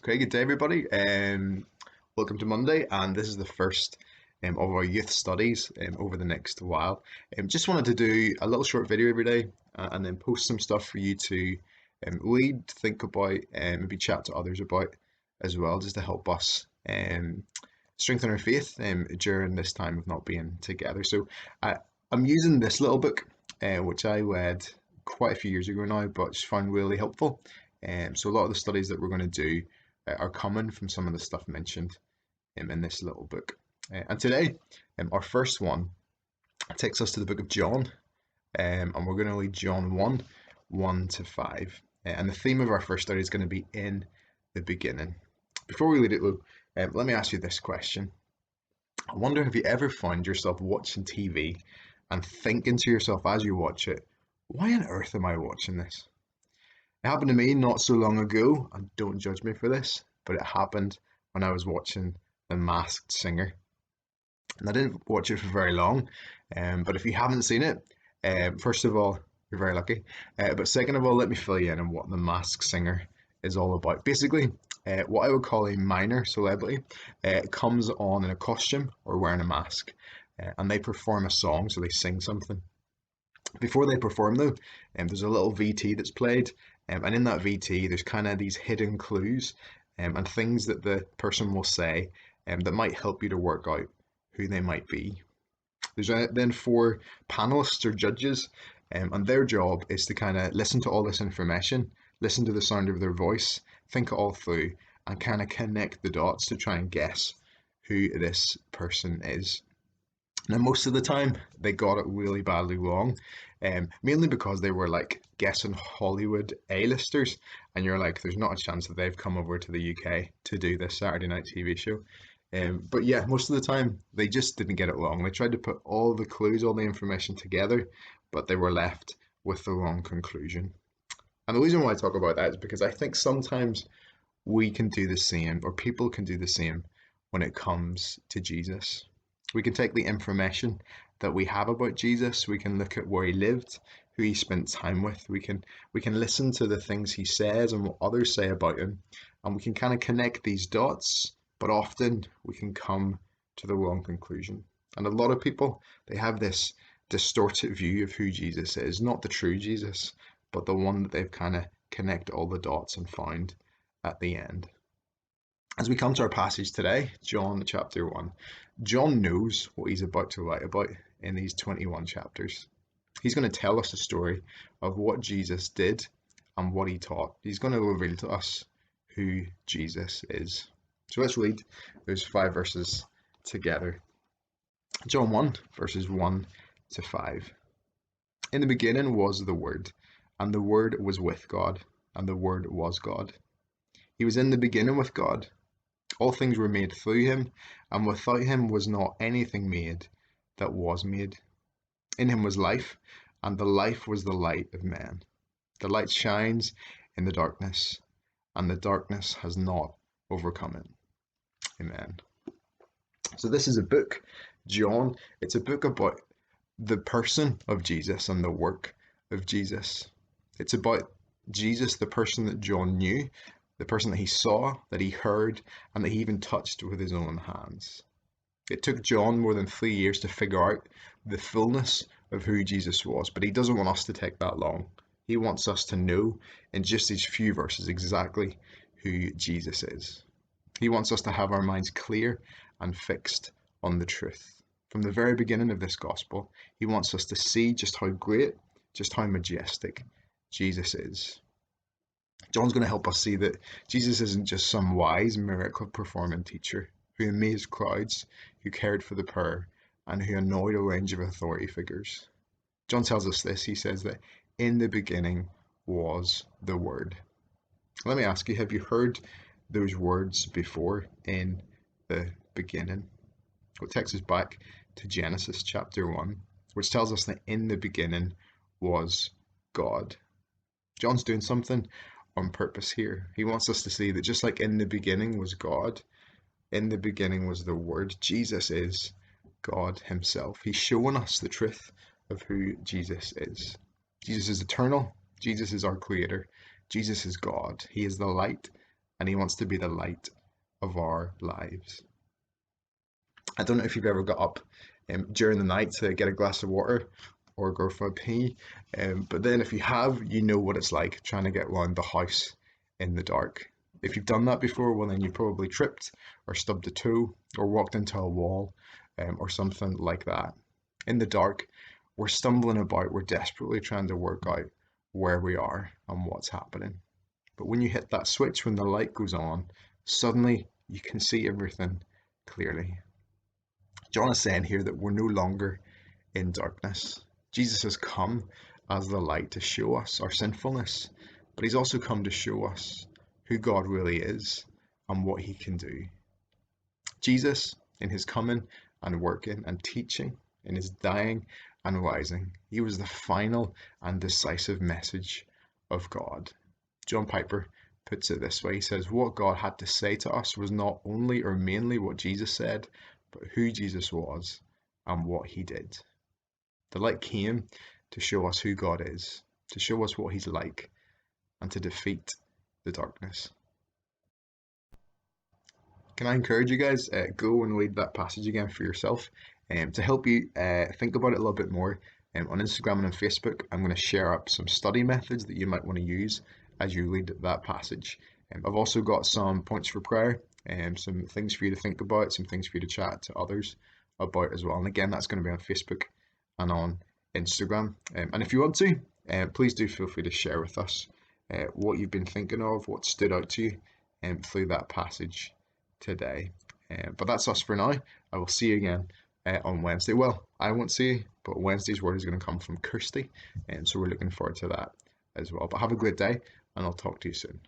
Okay, good day, everybody. Welcome to Monday, and this is the first of our youth studies over the next while. Just wanted to do a little short video every day and then post some stuff for you to read, think about, and maybe chat to others about as well, just to help us strengthen our faith during this time of not being together. So I'm using this little book, which I read quite a few years ago now, but just found really helpful. So a lot of the studies that we're going to do are coming from some of the stuff mentioned in this little book. And today, our first one takes us to the book of John, and we're going to read John 1 1 to 5. And the theme of our first study is going to be in the beginning. Before we read it, though, let me ask you this question. I wonder, have you ever found yourself watching TV and thinking to yourself as you watch it, why on earth am I watching this? It happened to me not so long ago, and don't judge me for this, but it happened when I was watching The Masked Singer. And I didn't watch it for very long, but if you haven't seen it, first of all, you're very lucky. But second of all, let me fill you in on what The Masked Singer is all about. Basically, what I would call a minor celebrity comes on in a costume or wearing a mask, and they perform a song, so they sing something. Before they perform though, there's a little VT that's played, and in that VT there's kind of these hidden clues and things that the person will say that might help you to work out who they might be. There's then four panelists or judges, and their job is to kind of listen to all this information, listen to the sound of their voice, think it all through, and kind of connect the dots to try and guess who this person is. Now, most of the time, they got it really badly wrong, mainly because they were like guessing Hollywood A-listers, and you're like, there's not a chance that they've come over to the UK to do this Saturday night TV show. But yeah, most of the time, they just didn't get it wrong. They tried to put all the clues, all the information together, but they were left with the wrong conclusion. And the reason why I talk about that is because I think sometimes we can do the same, or people can do the same when it comes to Jesus. We can take the information that we have about Jesus, we can look at where he lived, who he spent time with, we can listen to the things he says and what others say about him, and we can kind of connect these dots, but often we can come to the wrong conclusion. And a lot of people, they have this distorted view of who Jesus is, not the true Jesus, but the one that they've kind of connected all the dots and found at the end. As we come to our passage today, John chapter 1, John knows what he's about to write about in these 21 chapters. He's going to tell us a story of what Jesus did and what he taught. He's going to reveal to us who Jesus is. So let's read those 5 verses together. John 1, verses 1 to 5. In the beginning was the Word, and the Word was with God, and the Word was God. He was in the beginning with God. All things were made through him, and without him was not anything made that was made. In him was life, and the life was the light of men. The light shines in the darkness, and the darkness has not overcome it. Amen. So this is a book, John. It's a book about the person of Jesus and the work of Jesus. It's about Jesus, the person that John knew, the person that he saw, that he heard, and that he even touched with his own hands. It took John more than 3 years to figure out the fullness of who Jesus was, but he doesn't want us to take that long. He wants us to know in just these few verses exactly who Jesus is. He wants us to have our minds clear and fixed on the truth. From the very beginning of this gospel, he wants us to see just how great, just how majestic Jesus is. John's going to help us see that Jesus isn't just some wise miracle performing teacher who amazed crowds, who cared for the poor, and who annoyed a range of authority figures. John tells us this. He says that in the beginning was the Word. Let me ask you, have you heard those words before, in the beginning? It takes us back to Genesis chapter 1, which tells us that in the beginning was God. John's doing something on purpose here. He wants us to see that just like in the beginning was God, in the beginning was the Word, Jesus is God himself. He's showing us the truth of who Jesus is. Jesus is eternal. Jesus is our creator. Jesus is God. He is the light and he wants to be the light of our lives. I don't know if you've ever got up during the night to get a glass of water or go for a pee, but then if you have, you know what it's like trying to get around the house in the dark. If you've done that before, well, then you've probably tripped or stubbed a toe or walked into a wall or something like that. In the dark, we're stumbling about, we're desperately trying to work out where we are and what's happening. But when you hit that switch, when the light goes on, suddenly you can see everything clearly. John is saying here that we're no longer in darkness. Jesus has come as the light to show us our sinfulness, but he's also come to show us who God really is and what he can do. Jesus, in his coming and working and teaching, in his dying and rising, he was the final and decisive message of God. John Piper puts it this way. He says, what God had to say to us was not only or mainly what Jesus said, but who Jesus was and what he did. The light came to show us who God is, to show us what he's like, and to defeat the darkness. Can I encourage you guys, go and read that passage again for yourself to help you think about it a little bit more. On Instagram and on Facebook, I'm going to share up some study methods that you might want to use as you read that passage. I've also got some points for prayer and some things for you to think about, some things for you to chat to others about as well. And again, that's going to be on Facebook and on Instagram. And if you want to, please do feel free to share with us what you've been thinking of, what stood out to you through that passage today. But that's us for now. I will see you again on Wednesday. Well, I won't see you, but Wednesday's word is going to come from Kirsty, and so we're looking forward to that as well. But have a great day, and I'll talk to you soon.